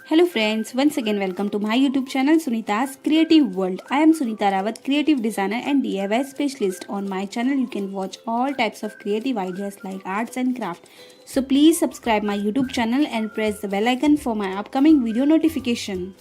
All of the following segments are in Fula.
Hello friends, once again welcome to my YouTube channel Sunita's Creative World. I am Sunita Rawat, creative designer and DIY specialist. On my channel you can watch all types of creative ideas like arts and craft. So please subscribe my YouTube channel and press the bell icon for my upcoming video notification.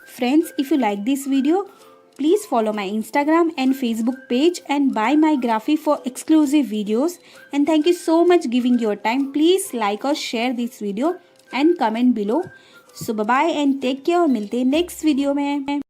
Friends, if you like this video, please follow my Instagram and Facebook page and buy my graphic for exclusive videos. And thank you so much giving your time. Please like or share this video and comment below. So bye bye and take care. मिलते हैं next video में.